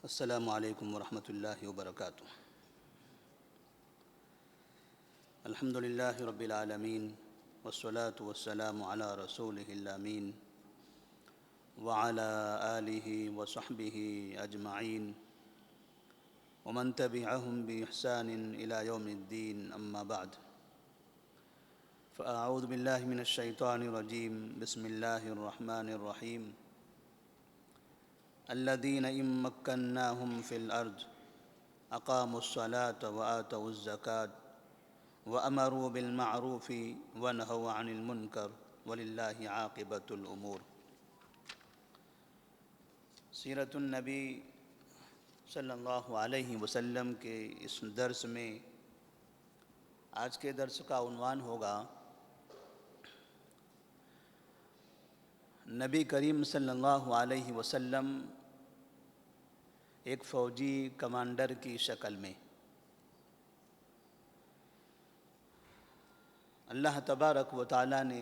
السلام علیکم ورحمۃ اللہ وبرکاتہ۔ الحمد للہ رب العالمین والصلاة والسلام علی رسولہ الامین وعلی آلہ وصحبہ اجمعین ومن تبعہم بإحسان الی یوم الدین، اما بعد فاعوذ باللہ من الشیطان الرجیم، بسم اللہ الرحمن الرحیم۔ الذین ان مکناہم فی الارض اقاموا الصلاة وآتوا الزکاة وامروا بالمعروف ونہوا عن المنکر وللہ عاقبۃ الامور۔ سیرت النبی صلی اللہ علیہ وسلم کے اس درس میں آج کے درس کا عنوان ہوگا نبی کریم صلی اللہ علیہ وسلم ایک فوجی کمانڈر کی شکل میں۔ اللہ تبارک و تعالیٰ نے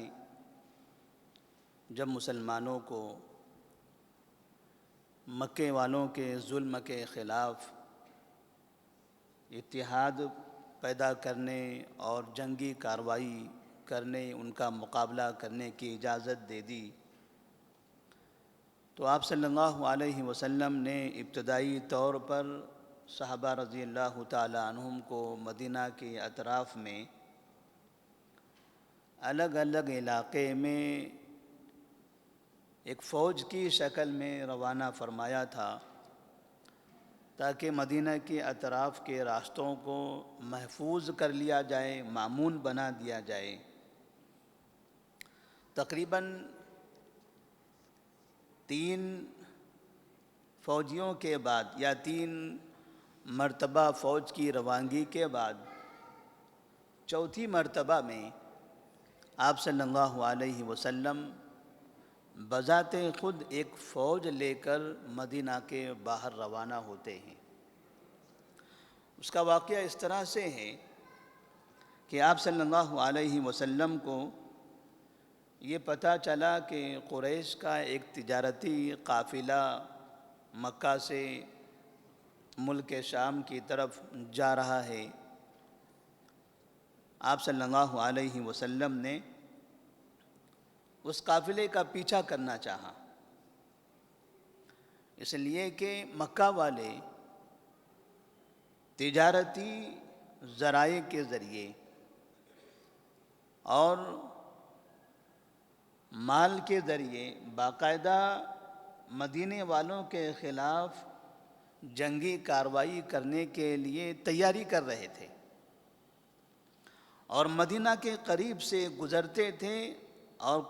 جب مسلمانوں کو مکے والوں کے ظلم کے خلاف اتحاد پیدا کرنے اور جنگی کارروائی کرنے، ان کا مقابلہ کرنے کی اجازت دے دی، تو آپ صلی اللہ علیہ وسلم نے ابتدائی طور پر صحابہ رضی اللہ تعالی عنہم کو مدینہ کے اطراف میں الگ الگ علاقے میں ایک فوج کی شکل میں روانہ فرمایا تھا، تاکہ مدینہ کے اطراف کے راستوں کو محفوظ کر لیا جائے، مامون بنا دیا جائے۔ تقریباً 3 فوجیوں کے بعد یا 3 مرتبہ فوج کی روانگی کے بعد چوتھی مرتبہ میں آپ صلی اللہ علیہ وسلم بذات خود ایک فوج لے کر مدینہ کے باہر روانہ ہوتے ہیں۔ اس کا واقعہ اس طرح سے ہے کہ آپ صلی اللہ علیہ وسلم کو یہ پتہ چلا کہ قریش کا ایک تجارتی قافلہ مکہ سے ملک شام کی طرف جا رہا ہے۔ آپ صلی اللہ علیہ وسلم نے اس قافلے کا پیچھا کرنا چاہا، اس لیے کہ مکہ والے تجارتی ذرائع کے ذریعے اور مال کے ذریعے باقاعدہ مدینے والوں کے خلاف جنگی کارروائی کرنے کے لیے تیاری کر رہے تھے، اور مدینہ کے قریب سے گزرتے تھے اور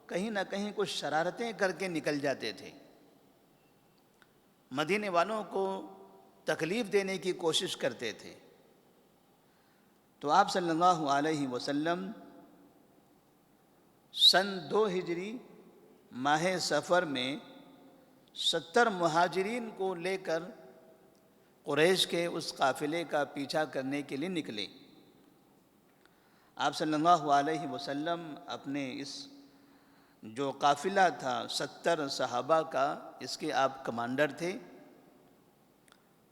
کہیں نہ کہیں کچھ شرارتیں کر کے نکل جاتے تھے، مدینے والوں کو تکلیف دینے کی کوشش کرتے تھے۔ تو آپ صلی اللہ علیہ وسلم سن 2 ہجری ماہ صفر میں 70 مہاجرین کو لے کر قریش کے اس قافلے کا پیچھا کرنے کے لیے نکلے۔ آپ صلی اللہ علیہ وسلم اپنے اس جو قافلہ تھا 70 صحابہ کا، اس کے آپ کمانڈر تھے،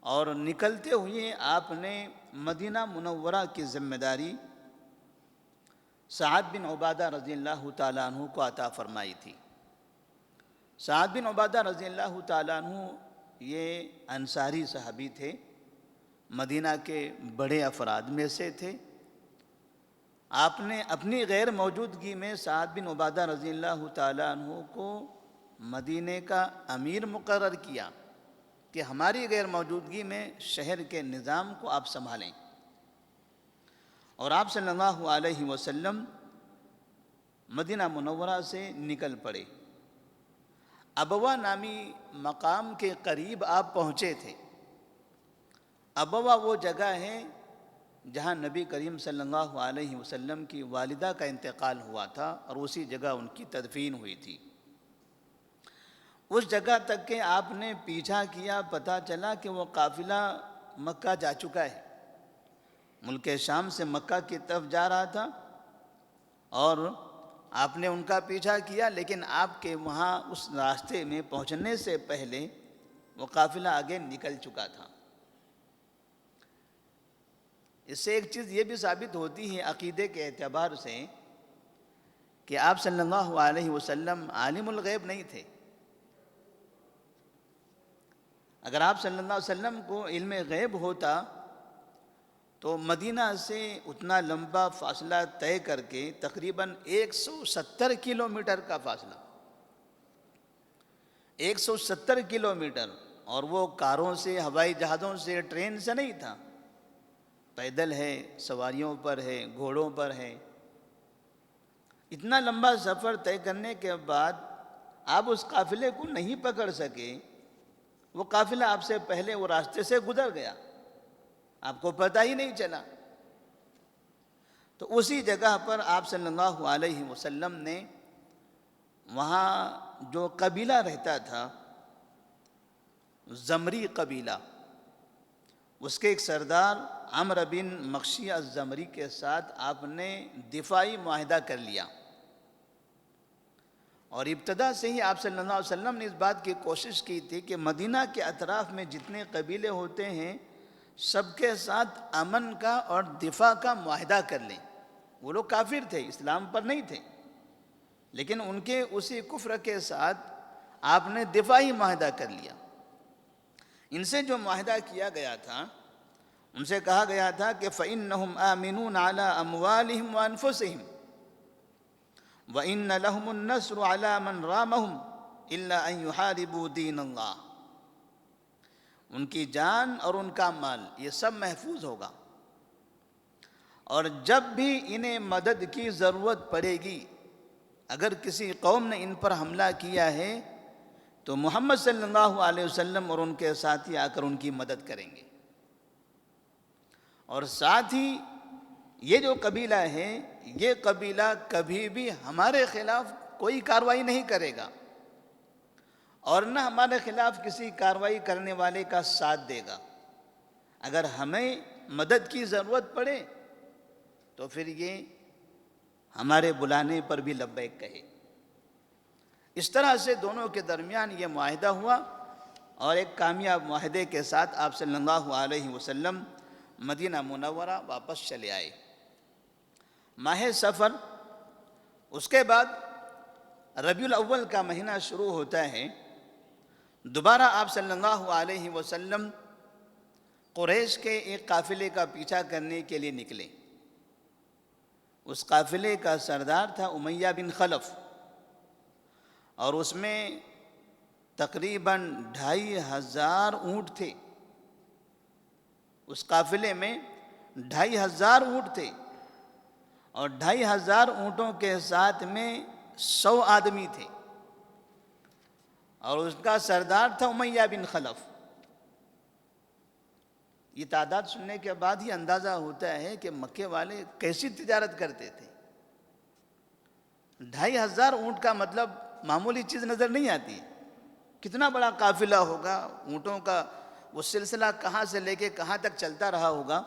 اور نکلتے ہوئے آپ نے مدینہ منورہ کی ذمہ داری سعد بن عبادہ رضی اللہ تعالیٰ عنہ کو عطا فرمائی تھی۔ سعد بن عبادہ رضی اللہ تعالیٰ عنہ یہ انصاری صحابی تھے، مدینہ کے بڑے افراد میں سے تھے۔ آپ نے اپنی غیر موجودگی میں سعد بن عبادہ رضی اللہ تعالیٰ عنہ کو مدینے کا امیر مقرر کیا کہ ہماری غیر موجودگی میں شہر کے نظام کو آپ سنبھالیں، اور آپ صلی اللہ علیہ وسلم مدینہ منورہ سے نکل پڑے۔ ابوا نامی مقام کے قریب آپ پہنچے تھے۔ ابوا وہ جگہ ہے جہاں نبی کریم صلی اللہ علیہ وسلم کی والدہ کا انتقال ہوا تھا، اور اسی جگہ ان کی تدفین ہوئی تھی۔ اس جگہ تک کہ آپ نے پیچھا کیا، پتہ چلا کہ وہ قافلہ مکہ جا چکا ہے، ملک شام سے مکہ کی طرف جا رہا تھا، اور آپ نے ان کا پیچھا کیا، لیکن آپ کے وہاں اس راستے میں پہنچنے سے پہلے وہ قافلہ آگے نکل چکا تھا۔ اس سے ایک چیز یہ بھی ثابت ہوتی ہے عقیدے کے اعتبار سے کہ آپ صلی اللہ علیہ وسلم عالم الغیب نہیں تھے۔ اگر آپ صلی اللہ علیہ وسلم کو علم غیب ہوتا تو مدینہ سے اتنا لمبا فاصلہ طے کر کے تقریباً 170 کلومیٹر کا فاصلہ، 170 کلومیٹر، اور وہ کاروں سے، ہوائی جہازوں سے، ٹرین سے نہیں تھا، پیدل ہے، سواریوں پر ہے، گھوڑوں پر ہے۔ اتنا لمبا سفر طے کرنے کے بعد آپ اس قافلے کو نہیں پکڑ سکے، وہ قافلہ آپ سے پہلے وہ راستے سے گزر گیا، آپ کو پتہ ہی نہیں چلا۔ تو اسی جگہ پر آپ صلی اللہ علیہ وسلم نے وہاں جو قبیلہ رہتا تھا، زمری قبیلہ، اس کے ایک سردار عمرو بن مخشی الزمری کے ساتھ آپ نے دفاعی معاہدہ کر لیا، اور ابتدا سے ہی آپ صلی اللہ علیہ وسلم نے اس بات کی کوشش کی تھی کہ مدینہ کے اطراف میں جتنے قبیلے ہوتے ہیں سب کے ساتھ امن کا اور دفاع کا معاہدہ کر لیں۔ وہ لوگ کافر تھے، اسلام پر نہیں تھے، لیکن ان کے اسی کفر کے ساتھ آپ نے دفاعی معاہدہ کر لیا۔ ان سے جو معاہدہ کیا گیا تھا، ان سے کہا گیا تھا کہ فَإِنَّهُمْ آمِنُونَ عَلَىٰ أَمْوَالِهِمْ وَأَنفُسِهِمْ وَإِنَّ لَهُمُ النَّصْرُ عَلَىٰ مَنْ رَامَهُمْ إِلَّا أَن يُحَارِبُوا دِينَ اللَّهِ۔ ان کی جان اور ان کا مال یہ سب محفوظ ہوگا، اور جب بھی انہیں مدد کی ضرورت پڑے گی، اگر کسی قوم نے ان پر حملہ کیا ہے تو محمد صلی اللہ علیہ وسلم اور ان کے ساتھی آ کر ان کی مدد کریں گے، اور ساتھ ہی یہ جو قبیلہ ہے، یہ قبیلہ کبھی بھی ہمارے خلاف کوئی کارروائی نہیں کرے گا، اور نہ ہمارے خلاف کسی کارروائی کرنے والے کا ساتھ دے گا۔ اگر ہمیں مدد کی ضرورت پڑے تو پھر یہ ہمارے بلانے پر بھی لبیک کہے۔ اس طرح سے دونوں کے درمیان یہ معاہدہ ہوا، اور ایک کامیاب معاہدے کے ساتھ آپ صلی اللہ علیہ وسلم مدینہ منورہ واپس چلے آئے۔ ماہ سفر، اس کے بعد ربیع الاول کا مہینہ شروع ہوتا ہے، دوبارہ آپ صلی اللہ علیہ وسلم قریش کے ایک قافلے کا پیچھا کرنے کے لیے نکلے۔ اس قافلے کا سردار تھا امیہ بن خلف، اور اس میں تقریباً 2500 اونٹ تھے۔ اس قافلے میں 2500 اونٹ تھے، اور 2500 اونٹوں کے ساتھ میں 100 آدمی تھے، اور اس کا سردار تھا امیہ بن خلف۔ یہ تعداد سننے کے بعد ہی اندازہ ہوتا ہے کہ مکے والے کیسی تجارت کرتے تھے۔ 2500 اونٹ کا مطلب معمولی چیز نظر نہیں آتی، کتنا بڑا قافلہ ہوگا، اونٹوں کا وہ سلسلہ کہاں سے لے کے کہاں تک چلتا رہا ہوگا۔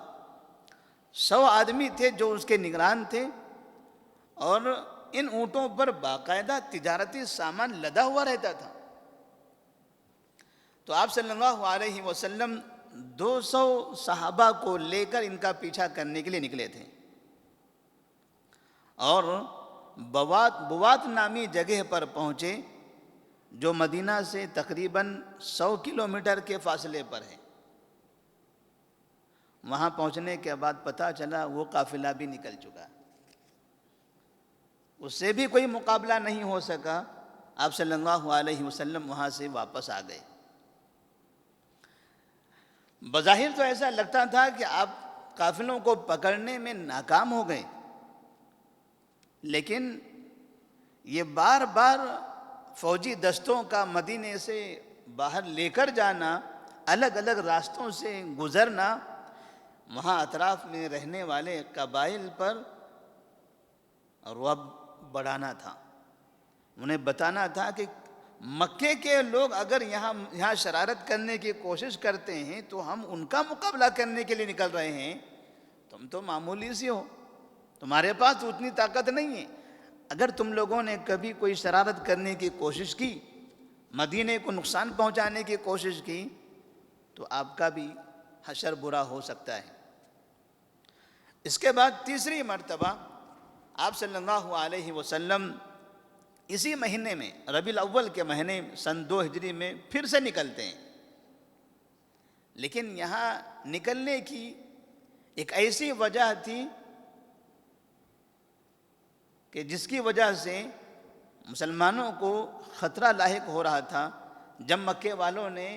100 آدمی تھے جو اس کے نگران تھے، اور ان اونٹوں پر باقاعدہ تجارتی سامان لدا ہوا رہتا تھا۔ تو آپ صلی اللہ علیہ وسلم 200 صحابہ کو لے کر ان کا پیچھا کرنے کے لیے نکلے تھے، اور بوات نامی جگہ پر پہنچے، جو مدینہ سے تقریباً 100 کلومیٹر کے فاصلے پر ہے۔ وہاں پہنچنے کے بعد پتہ چلا وہ قافلہ بھی نکل چکا، اس سے بھی کوئی مقابلہ نہیں ہو سکا۔ آپ صلی اللہ علیہ وسلم وہاں سے واپس آ گئے۔ بظاہر تو ایسا لگتا تھا کہ آپ قافلوں کو پکڑنے میں ناکام ہو گئے، لیکن یہ بار بار فوجی دستوں کا مدینے سے باہر لے کر جانا، الگ الگ راستوں سے گزرنا، وہاں اطراف میں رہنے والے قبائل پر رعب بڑھانا تھا۔ انہیں بتانا تھا کہ مکے کے لوگ اگر یہاں شرارت کرنے کی کوشش کرتے ہیں تو ہم ان کا مقابلہ کرنے کے لیے نکل رہے ہیں، تم تو معمولی سی ہو، تمہارے پاس تو اتنی طاقت نہیں ہے۔ اگر تم لوگوں نے کبھی کوئی شرارت کرنے کی کوشش کی مدینے کو نقصان پہنچانے کی کوشش کی تو آپ کا بھی حشر برا ہو سکتا ہے۔ اس کے بعد تیسری مرتبہ آپ صلی اللہ علیہ وسلم اسی مہینے میں ربیع الاول کے مہینے سن 2 ہجری میں پھر سے نکلتے ہیں، لیکن یہاں نکلنے کی ایک ایسی وجہ تھی کہ جس کی وجہ سے مسلمانوں کو خطرہ لاحق ہو رہا تھا۔ جب مکے والوں نے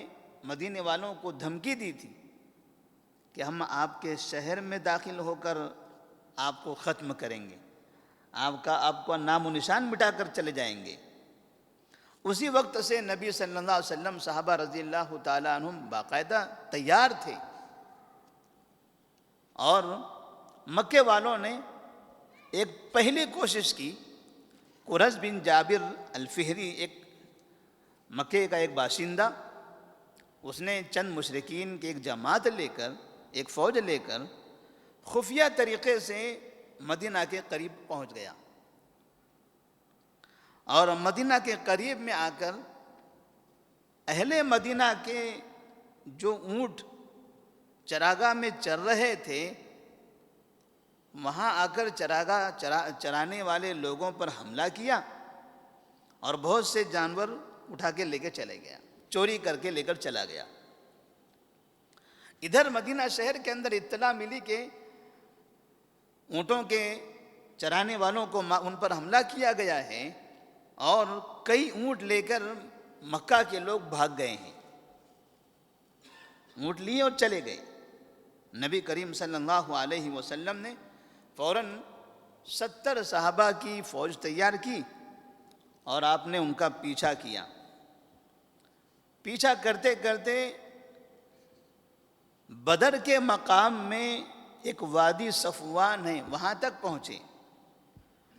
مدینے والوں کو دھمکی دی تھی کہ ہم آپ کے شہر میں داخل ہو کر آپ کو ختم کریں گے، آپ کو نام و نشان مٹا کر چلے جائیں گے، اسی وقت سے نبی صلی اللہ علیہ وسلم صحابہ رضی اللہ تعالیٰ عنہم باقاعدہ تیار تھے، اور مکے والوں نے ایک پہلی کوشش کی۔ قرظ بن جابر الفہری، ایک مکے کا ایک باشندہ، اس نے چند مشرکین کی ایک جماعت لے کر، ایک فوج لے کر خفیہ طریقے سے مدینہ کے قریب پہنچ گیا، اور مدینہ کے قریب میں آ کر اہل مدینہ کے جو اونٹ چراگاہ میں چر رہے تھے، وہاں آ کر چرانے والے لوگوں پر حملہ کیا اور بہت سے جانور اٹھا کے لے کے چلے گیا، چوری کر کے لے کر چلا گیا۔ ادھر مدینہ شہر کے اندر اطلاع ملی کہ اونٹوں کے چرانے والوں کو ان پر حملہ کیا گیا ہے، اور کئی اونٹ لے کر مکہ کے لوگ بھاگ گئے ہیں، اونٹ لیے اور چلے گئے۔ نبی کریم صلی اللہ علیہ وسلم نے فوراً 70 صحابہ کی فوج تیار کی اور آپ نے ان کا پیچھا کیا۔ پیچھا کرتے کرتے بدر کے مقام میں ایک وادی صفوان ہے، وہاں تک پہنچے،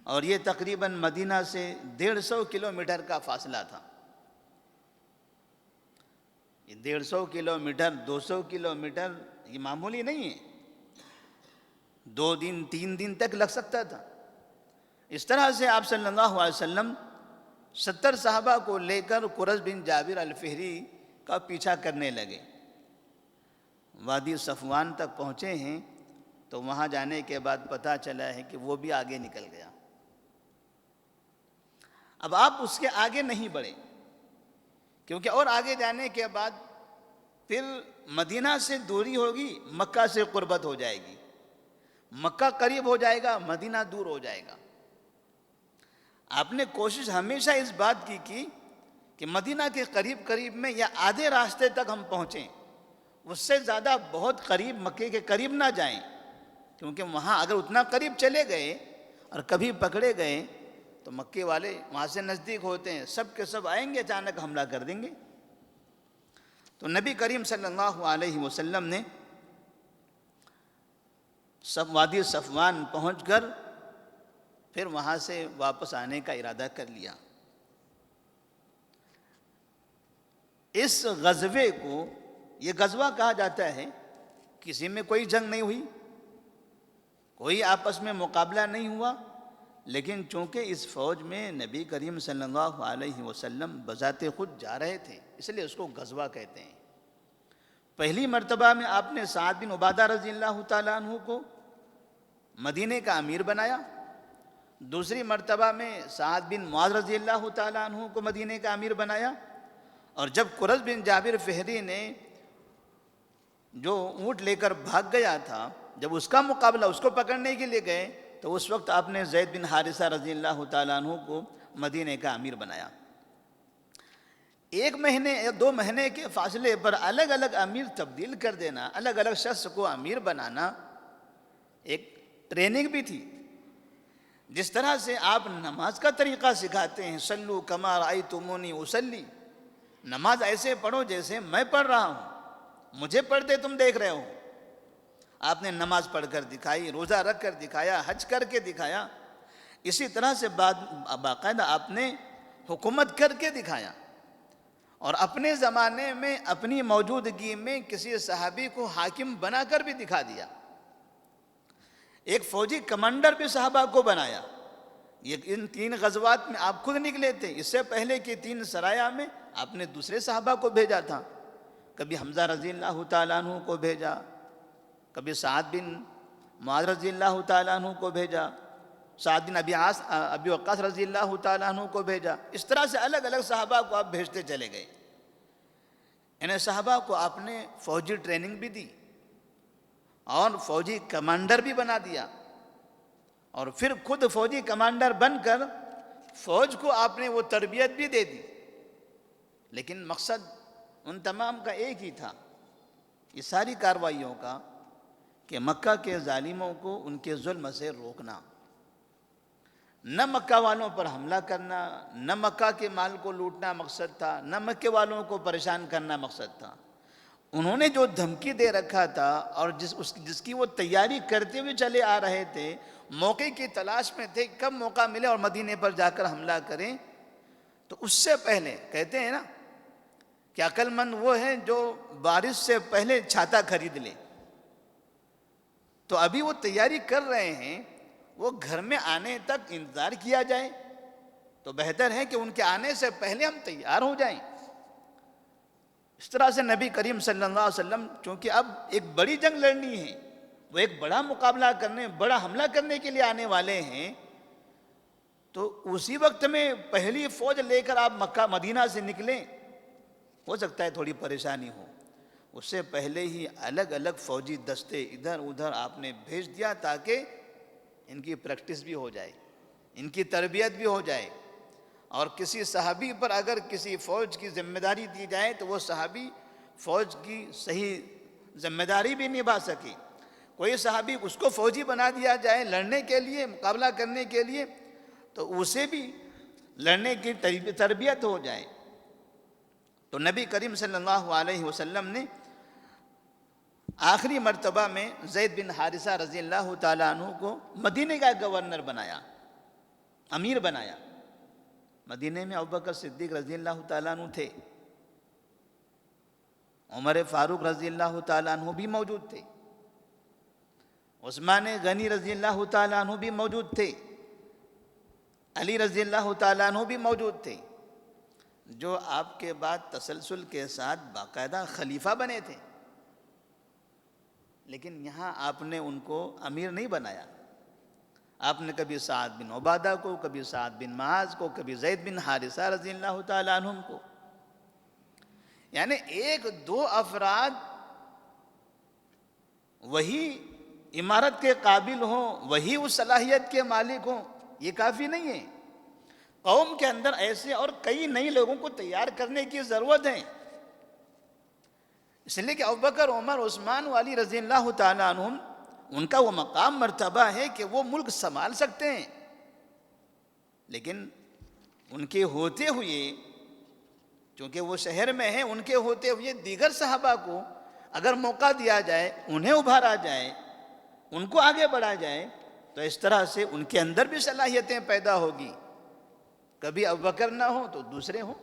اور یہ تقریباً مدینہ سے 150 کلومیٹر کا فاصلہ تھا۔ یہ 150 کلومیٹر، 200 کلومیٹر یہ معمولی نہیں ہے، 2 دن 3 دن تک لگ سکتا تھا۔ اس طرح سے آپ صلی اللہ علیہ وسلم 70 صحابہ کو لے کر قرظ بن جابر الفہری کا پیچھا کرنے لگے۔ وادی صفوان تک پہنچے ہیں تو وہاں جانے کے بعد پتہ چلا ہے کہ وہ بھی آگے نکل گیا۔ اب آپ اس کے آگے نہیں بڑھے، کیونکہ اور آگے جانے کے بعد پھر مدینہ سے دوری ہوگی، مکہ سے قربت ہو جائے گی، مکہ قریب ہو جائے گا، مدینہ دور ہو جائے گا۔ آپ نے کوشش ہمیشہ اس بات کی کہ مدینہ کے قریب میں یا آدھے راستے تک ہم پہنچیں، اس سے زیادہ بہت قریب مکے کے قریب نہ جائیں، کیونکہ وہاں اگر اتنا قریب چلے گئے اور کبھی پکڑے گئے تو مکے والے وہاں سے نزدیک ہوتے ہیں، سب کے سب آئیں گے، اچانک حملہ کر دیں گے۔ تو نبی کریم صلی اللہ علیہ وسلم نے وادی صفوان پہنچ کر پھر وہاں سے واپس آنے کا ارادہ کر لیا۔ اس غزوے کو یہ غزوہ کہا جاتا ہے، کسی میں کوئی جنگ نہیں ہوئی، کوئی آپس میں مقابلہ نہیں ہوا، لیکن چونکہ اس فوج میں نبی کریم صلی اللہ علیہ وسلم بذات خود جا رہے تھے، اس لیے اس کو غزوہ کہتے ہیں۔ پہلی مرتبہ میں آپ نے سعد بن عبادہ رضی اللہ تعالیٰ عنہ کو مدینے کا امیر بنایا، دوسری مرتبہ میں سعد بن معاذ رضی اللہ تعالیٰ عنہ کو مدینے کا امیر بنایا، اور جب قرظ بن جابر فہری نے جو اونٹ لے کر بھاگ گیا تھا، جب اس کا مقابلہ اس کو پکڑنے کے لیے گئے تو اس وقت آپ نے زید بن حارثہ رضی اللہ تعالیٰ عنہ کو مدینے کا امیر بنایا۔ 1 مہینے یا 2 مہینے کے فاصلے پر الگ الگ امیر تبدیل کر دینا، الگ الگ شخص کو امیر بنانا ایک ٹریننگ بھی تھی۔ جس طرح سے آپ نماز کا طریقہ سکھاتے ہیں، صلو کما رأیتمونی اصلی، نماز ایسے پڑھو جیسے میں پڑھ رہا ہوں، مجھے پڑھتے تم دیکھ رہے ہو۔ آپ نے نماز پڑھ کر دکھائی، روزہ رکھ کر دکھایا، حج کر کے دکھایا، اسی طرح سے باقاعدہ آپ نے حکومت کر کے دکھایا، اور اپنے زمانے میں اپنی موجودگی میں کسی صحابی کو حاکم بنا کر بھی دکھا دیا، ایک فوجی کمانڈر بھی صحابہ کو بنایا۔ ان 3 غزوات میں آپ خود نکلے تھے، اس سے پہلے کی 3 سرایہ میں آپ نے دوسرے صحابہ کو بھیجا تھا، کبھی حمزہ رضی اللہ تعالیٰ عنہ کو بھیجا، کبھی سعد بن معاذ رضی اللہ تعالیٰ عنہ کو بھیجا، سعد بن ابی وقاص رضی اللہ تعالیٰ عنہ کو بھیجا. اس طرح سے الگ الگ صحابہ کو آپ بھیجتے چلے گئے. انہیں صحابہ کو آپ نے فوجی ٹریننگ بھی دی اور فوجی کمانڈر بھی بنا دیا، اور پھر خود فوجی کمانڈر بن کر فوج کو آپ نے وہ تربیت بھی دے دی. لیکن مقصد ان تمام کا ایک ہی تھا، یہ ساری کارروائیوں کا، کہ مکہ کے ظالموں کو ان کے ظلم سے روکنا، نہ مکہ والوں پر حملہ کرنا، نہ مکہ کے مال کو لوٹنا مقصد تھا، نہ مکہ والوں کو پریشان کرنا مقصد تھا. انہوں نے جو دھمکی دے رکھا تھا اور جس کی وہ تیاری کرتے ہوئے چلے آ رہے تھے، موقع کی تلاش میں تھے، کب موقع ملے اور مدینے پر جا کر حملہ کریں. تو اس سے پہلے کہتے ہیں نا کہ عقل مند وہ ہے جو بارش سے پہلے چھاتا خرید لے. تو ابھی وہ تیاری کر رہے ہیں، وہ گھر میں آنے تک انتظار کیا جائے تو بہتر ہے کہ ان کے آنے سے پہلے ہم تیار ہو جائیں. اس طرح سے نبی کریم صلی اللہ علیہ وسلم چونکہ اب ایک بڑی جنگ لڑنی ہے، وہ ایک بڑا مقابلہ کرنے، بڑا حملہ کرنے کے لیے آنے والے ہیں، تو اسی وقت میں پہلی فوج لے کر آپ مکہ مدینہ سے نکلیں، ہو سکتا ہے تھوڑی پریشانی ہو. اس سے پہلے ہی الگ الگ فوجی دستے ادھر ادھر آپ نے بھیج دیا تاکہ ان کی پریکٹس بھی ہو جائے، ان کی تربیت بھی ہو جائے. اور کسی صحابی پر اگر کسی فوج کی ذمہ داری دی جائے تو وہ صحابی فوج کی صحیح ذمہ داری بھی نبھا سکے. کوئی صحابی اس کو فوجی بنا دیا جائے لڑنے کے لیے، مقابلہ کرنے کے لیے، تو اسے بھی لڑنے کی تربیت ہو جائے. تو نبی کریم صلی اللہ علیہ وسلم نے آخری مرتبہ میں زید بن حارثہ رضی اللہ تعالیٰ عنہ کو مدینے کا گورنر بنایا، امیر بنایا. مدینے میں ابوبکر صدیق رضی اللہ تعالیٰ عنہ تھے، عمر فاروق رضی اللہ تعالیٰ عنہ بھی موجود تھے، عثمان غنی رضی اللہ تعالیٰ عنہ بھی موجود تھے، علی رضی اللہ تعالیٰ عنہ بھی موجود تھے، جو آپ کے بعد تسلسل کے ساتھ باقاعدہ خلیفہ بنے تھے. لیکن یہاں آپ نے ان کو امیر نہیں بنایا. آپ نے کبھی سعد بن عبادہ کو، کبھی سعد بن معاذ کو، کبھی زید بن حارثہ رضی اللہ تعالیٰ عنہم کو، یعنی ایک دو افراد وہی امارت کے قابل ہوں، وہی اس صلاحیت کے مالک ہوں، یہ کافی نہیں ہے. قوم کے اندر ایسے اور کئی نئے لوگوں کو تیار کرنے کی ضرورت ہے. اس لیے کہ ابوبکر، عمر، عثمان والی رضی اللہ تعالیٰ عنہم، ان کا وہ مقام مرتبہ ہے کہ وہ ملک سنبھال سکتے ہیں. لیکن ان کے ہوتے ہوئے، چونکہ وہ شہر میں ہیں، ان کے ہوتے ہوئے دیگر صحابہ کو اگر موقع دیا جائے، انہیں ابھارا جائے، ان کو آگے بڑھا جائے، تو اس طرح سے ان کے اندر بھی صلاحیتیں پیدا ہوگی. کبھی ابوبکر نہ ہو تو دوسرے ہوں،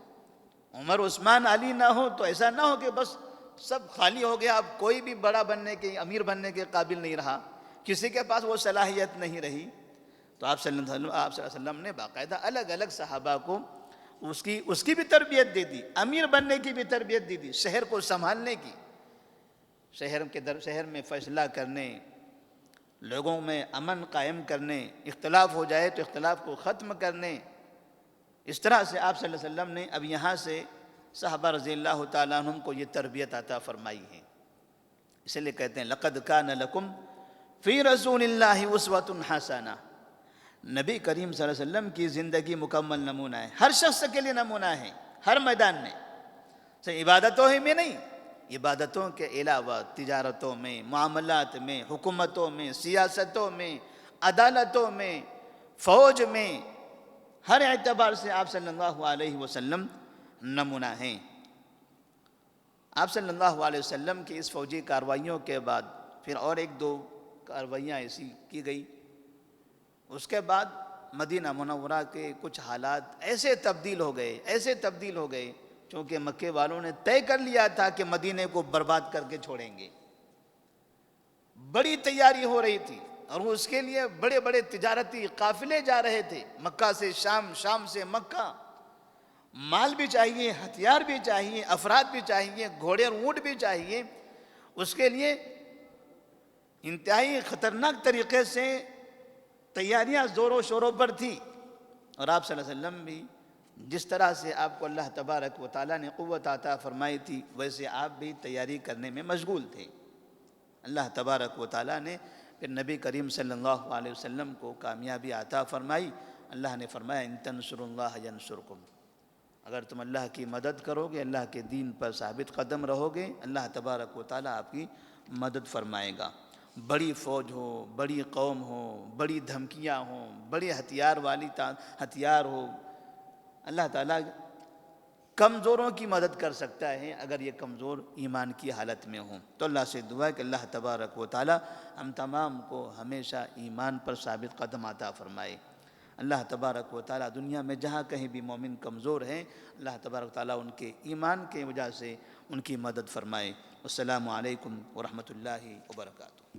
عمر، عثمان، علی نہ ہو تو ایسا نہ ہو کہ بس سب خالی ہو گیا، اب کوئی بھی بڑا بننے کے، امیر بننے کے قابل نہیں رہا، کسی کے پاس وہ صلاحیت نہیں رہی. تو آپ صلی اللہ علیہ وسلم نے باقاعدہ الگ الگ صحابہ کو اس کی بھی تربیت دے دی، امیر بننے کی بھی تربیت دے دی، شہر کو سنبھالنے کی، شہر میں فیصلہ کرنے، لوگوں میں امن قائم کرنے، اختلاف ہو جائے تو اختلاف کو ختم کرنے. اس طرح سے آپ صلی اللہ علیہ وسلم نے اب یہاں سے صحابہ رضی اللہ تعالیٰ عنہم کو یہ تربیت عطا فرمائی ہے. اس لیے کہتے ہیں لَقَدْ كَانَ لَكُمْ فِي رَسُولِ اللَّهِ أُسْوَةٌ حَسَنَةٌ. نبی کریم صلی اللہ علیہ وسلم کی زندگی مکمل نمونہ ہے، ہر شخص کے لیے نمونہ ہے، ہر میدان میں. صرف عبادتوں ہی میں نہیں، عبادتوں کے علاوہ تجارتوں میں، معاملات میں، حکومتوں میں، سیاستوں میں، عدالتوں میں، فوج میں، ہر اعتبار سے آپ صلی اللہ علیہ وسلم نمونہ ہیں. آپ صلی اللہ علیہ وسلم کی اس فوجی کارروائیوں کے بعد پھر اور ایک دو کارروائیاں ایسی کی گئی. اس کے بعد مدینہ منورہ کے کچھ حالات ایسے تبدیل ہو گئے چونکہ مکے والوں نے طے کر لیا تھا کہ مدینے کو برباد کر کے چھوڑیں گے. بڑی تیاری ہو رہی تھی اور اس کے لیے بڑے بڑے تجارتی قافلے جا رہے تھے، مکہ سے شام، شام سے مکہ. مال بھی چاہیے، ہتھیار بھی چاہیے، افراد بھی چاہیے، گھوڑے اور اونٹ بھی چاہیے، اس کے لیے انتہائی خطرناک طریقے سے تیاریاں زور و شوروں پر تھی۔ اور آپ صلی اللہ علیہ وسلم بھی جس طرح سے آپ کو اللہ تبارک و تعالیٰ نے قوت عطا فرمائی تھی، ویسے آپ بھی تیاری کرنے میں مشغول تھے۔ اللہ تبارک و تعالیٰ نے پھر نبی کریم صلی اللہ علیہ وسلم کو کامیابی عطا فرمائی۔ اللہ نے فرمایا ان تنصروا اللہ ینصرکم، اگر تم اللہ کی مدد کرو گے، اللہ کے دین پر ثابت قدم رہو گے، اللہ تبارک و تعالیٰ آپ کی مدد فرمائے گا۔ بڑی فوج ہو، بڑی قوم ہو، بڑی دھمکیاں ہوں، بڑی ہتھیار ہو، اللہ تعالیٰ کمزوروں کی مدد کر سکتا ہے اگر یہ کمزور ایمان کی حالت میں ہوں۔ تو اللہ سے دعا ہے کہ اللہ تبارک و تعالیٰ ہم تمام کو ہمیشہ ایمان پر ثابت قدم عطا فرمائے۔ اللہ تبارک و تعالیٰ دنیا میں جہاں کہیں بھی مومن کمزور ہیں، اللہ تبارک و تعالیٰ ان کے ایمان کی وجہ سے ان کی مدد فرمائے۔ السلام علیکم ورحمۃ اللہ وبرکاتہ۔